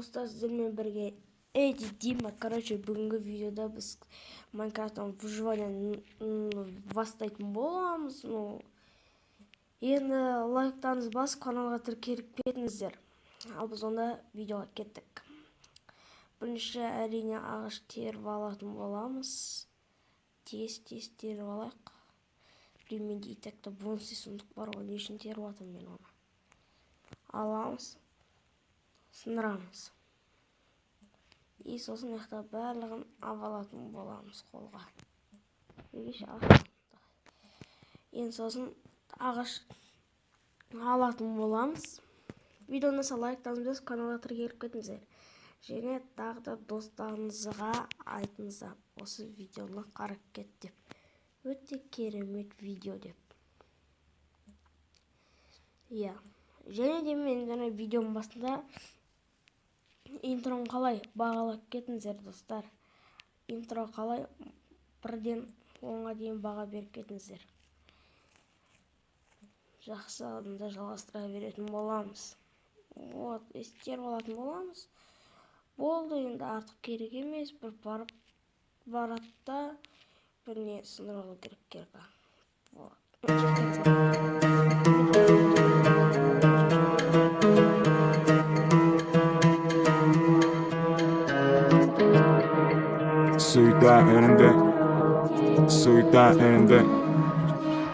Достар, сіздермен бірге Дима. Бүгінгі видеода біз Майнкрафттан выживание бастайтын боламыз. Енді лайктарыңызды басып, каналға тіркеліп кетіңіздер. Ал біз онда видеоға кеттік. Бірінші әрине ағаш теріп алатын боламыз. Тез теріп алайық. Применді итекті бонсы сұмдық бар, ол не үшін теріп атым мен оны. Аламыз. Сындырамыз. И сосын яқта барлығын алатын боламыз қолға. Енді сосын ағаш алатын боламыз. Видеоны лайктаңызбыз, каналға тіркеліп кетіңіздер. Және тағы да достарыңызға айтыңыздар, осы видеоны қарап кет деп. Өте керемет видео деп. Және де мен жаңа видеоның басында интроны қалай бағалап кетіңіздер, достар. Интро қалай 1-ден 10-ға дейін баға беріп кетіңіздер. Жақсы, алдында жалғастыра беретін боламыз. Естер болатын боламыз. Болды, енді артық керек емес, бір барып баратта біріне сындыралу керек.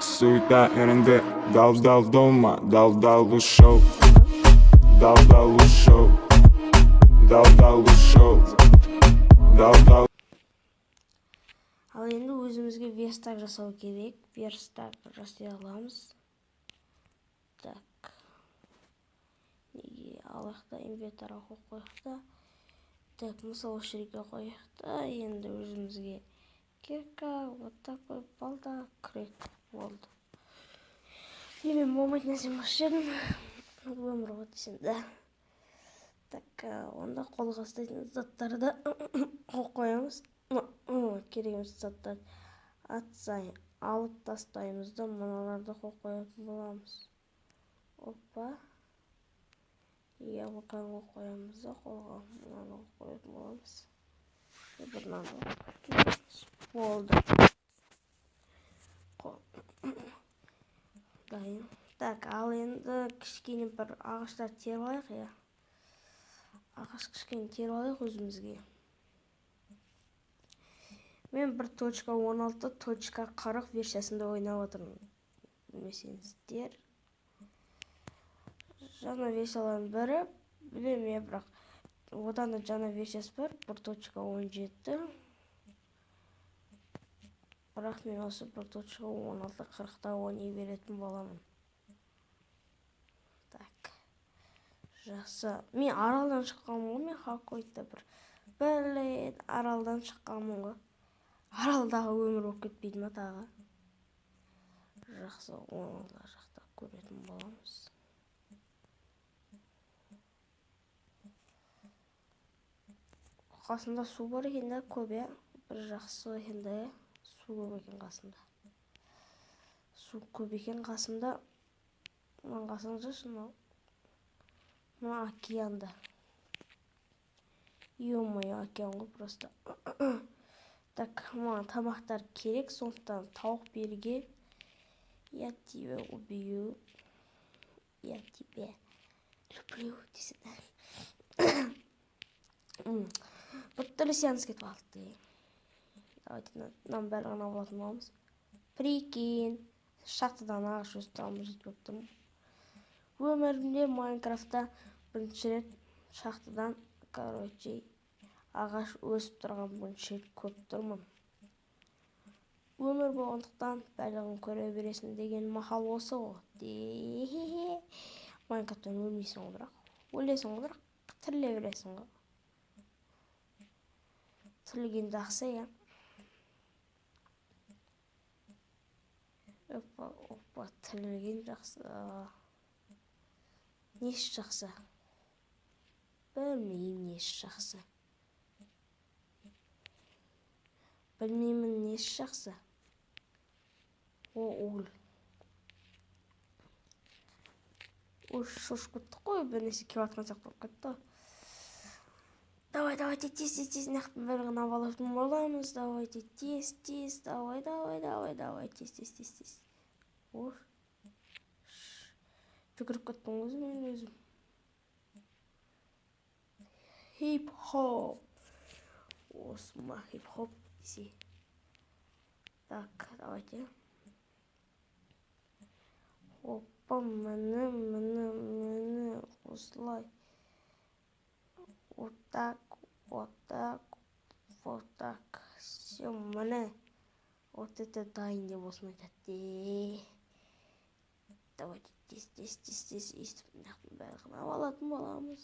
Суета önünde, dal dolma, dallı show, dallı show. Ал енді өзімізге верстак жасау керек. Верстак жасай аламыз. Так. Неге алақта инвентарға қойықта. Так, мысалы шерге қойықта. Енді өзімізге кирка, вот такой балда, крек болды. Мен болмайтын нәрсе машедім. Өмір вот десем, да. Так, онда қолға ұстайтын заттарды қойамыз. Керегіміз заттарды атсайын алып тастаймыз да, мыналарды қойатын боламыз. Опа. Яблоканы қоямыз да, қолға мынаны қоятын боламыз. Болды. Дайын. Так, ал енді кішкене бір ағаштар теріп алайық, ағаш кішкене теріп алайық өзімізге. Мен 1.16.40 версиясында ойнап отырмын. Білмесеңіздер. Жаңа версиялардың бірі, білемін, бірақ одан да жаңа версиясы бар, 1.17. Бірақ мен осы 1.16.40-та ойнай беретін боламын. Так. Жақсы. Мен аралдан шыққанмын ғой, мен Хакойтта бір аралдан шыққанмын ғой. Аралдағы өмір болып кетпейді ма тағы? Жақсы, оны да жақта көретін боламыз. Қасында су бар екен де, көп, бір жақсы екен де, су көп екен қасында. Су көп екен қасында. Мұнан қасыңызда шынау. Мұна океанда. Ё-моё, океан ғой просто. Так, маған тамақтар керек, сондықтан тауық берге. Я тебя убью. Я тебя люблю, деседі. Бұттыры сеанс кетіп алды. Давайте нам бәрін алатын боламыз. Прикинь. Шахтадан ағаш өсіп тұрамыз жетіп өттім. Өмірімде Майнкрафтта бірінші рет шахтадан, ағаш өсіп тұрған бірінші рет көп тұрмын. Өмір болғандықтан бәрін көре бересің деген мақал осы ғой. Майнкрафттан өлмейсің ғой, бірақ. Өлесің ғой, бірақ тіріле бересің ғой. Тірілген жақсы, Опа, тірілген жақсы. Несі жақсы? Білмеймін несі жақсы. Білмеймін несі жақсы. Ол. Шошып кеттік қой, бір нәрсе кеп атқан сияқты болып кетті. Давайте тез нақтын бәрін авалатын боламыз. Давайте тез. Давай, тез. Ош. Жүгіріп кеттім өзім, мен өзім. Хип-хоп. Осма хип-хоп десе. Так, давайте. Опа, міне, осылай. Вот так. Все, міне. Вот это дайын деп осыны айтады. Давайте тез. Естіп бәрін алатын боламыз.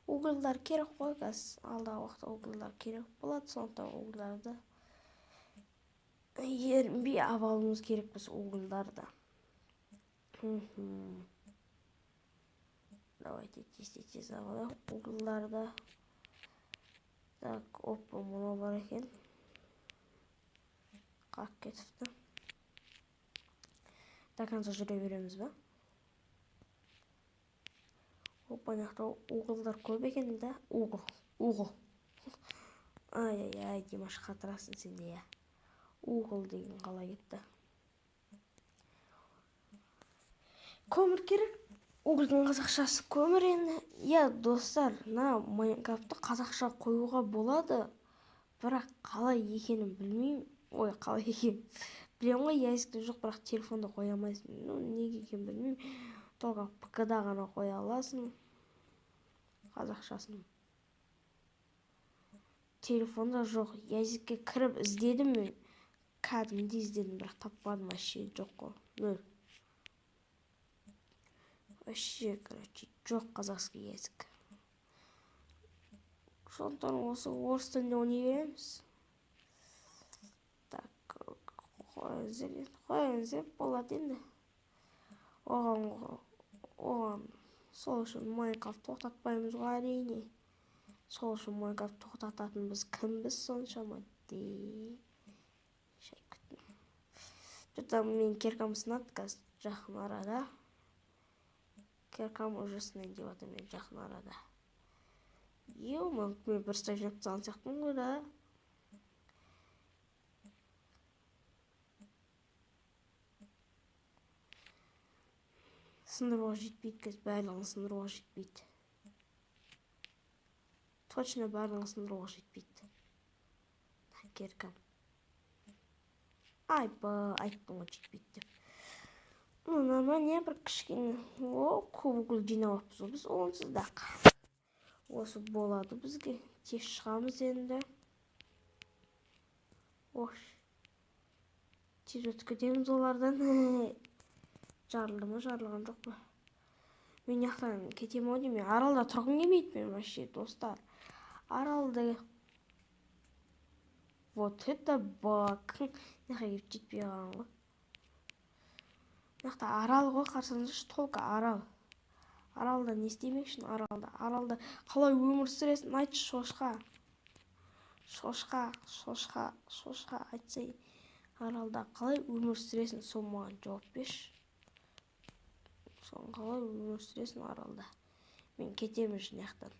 Углдар керек қой, қазір. Алдағы уақытта углдар керек болады. Сондықтан углдарды ерінбей алуымыз керек біз углдарды. Давайте тез алайық углдарды. Так, опа, мынау бар екен. Қақ кетіпті. До конца жүре береміз ба? Опа, нақта углдар көп екен да. Угл. Ай, Димаш, қатырасың сен де, я. Угл деген қалай кетті. Көмір керек. Углдың қазақшасы көмір енді. Я, достар, Майнкрафтты қазақша қоюға болады. Бірақ қалай екенін білмеймін. Ой, қалай екенін білем ғой, языкте жоқ, бірақ телефонда қоя алмайсың. Неге екенін білмеймін. Толға ПК-да ғана қоя аласың. Қазақшасын. Телефонда жоқ. Языкке кіріп іздедім мен. Кәдімде іздедім, бірақ таппадым, вообще жоқ қой. Нөл. Вообще, короче, жоқ қазақский язык. Сондықтан осы орыс тілінде ойнай береміз. Так, қойыңыз болады енді. Оған сол үшін Майнкрафт тоқтатпаймыз ғой, әрине. Сол үшін Майнкрафт тоқтататын біз кімбіз соншама де. Шай күттім. Жұрттан мен керкам сынады қазір жақын арада. Керкам уже сынайды деп атам мен жақын арада. Мен бір стажент салын сияқтымын ғой да. Сындыруға жетпейді кез, барлығын сындыруға жетпейді. Точно барлығын сындыруға жетпейді. Керкам. Айттым ғой жетпейді деп. Не бір кішкене. Көбігіл жинауаппыз ғой біз, онсыз дақ. Осы болады бізге. Тез шығамыз енді. Тез өтіп кетеміз олардан. Жарылды ма, жарылған жоқ па? Мен яқтан кетем ау деймін. Аралда тұрғым келмейді мен вообще, достар. Аралды. Вот это бак. Яққа келіп жетпей қалған ғой. Яқта арал ғой, қарсаңызшы, толқа арал. Аралда не істемекшін аралда? Аралда қалай өмір сүресің? Айтшы, шошқа айтсай. Аралда қалай өмір сүресің? Сол маған жауап берші. Соң қалай өмір сүресің аралда? Мен кетемін жинақтан.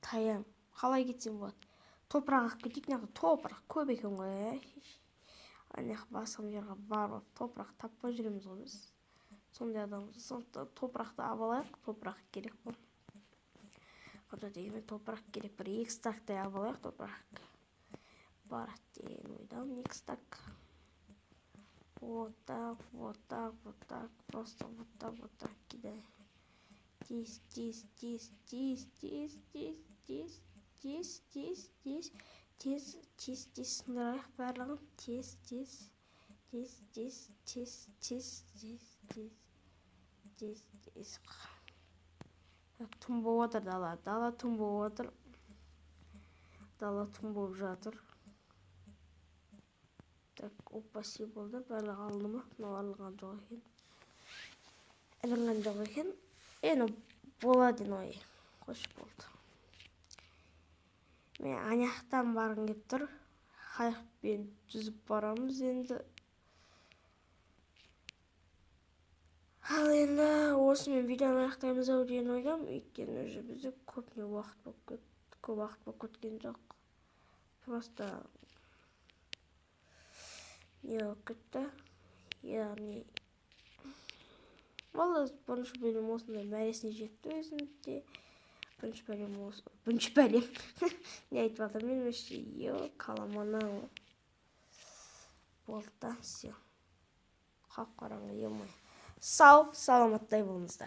Таям. Қалай кетсем болады? Топырақ кетейік, неғып топырақ көп екен ғой. Неғып басым жерге барып, топырақ таппай жүреміз ғой біз. Сондай адамыз. Сондықтан топырақты абалайық, топырақ керек бұл. Қырда дегенмен топырақ керек, бір 2 стактай абалайық, топырақ. Барат деген ойдам, 2 стак. Вот так, просто вот так кидай. Тез сындырайық барлығын. Тез. Түн болып отыр дала. Дала түн болып отыр. Дала түн болып жатыр. Так, опаси болды. Барлығы алынды ма? Мынау алынған жоқ екен. Ілінген жоқ екен. Ені болады ой. Қош болды. Мен аяқтан барғым кеп тұр. Қайықпен жүзіп барамыз енді. Ал енді осымен видеоны аяқтаймыз ау деген ойдам. Өйткені уже бізде көп не уақыт болып кетті. көп уақыт болып кеткен жоқ. Просто не болып кетті. Яғни бірінші бөлім осындай мәресіне жетті өзінде. Бірінші бөлім не айтып жатырмын мен вообще қаламанау болды да все. Қап-қараңғы, е-мое. Сау, саламаттай болыңыздар.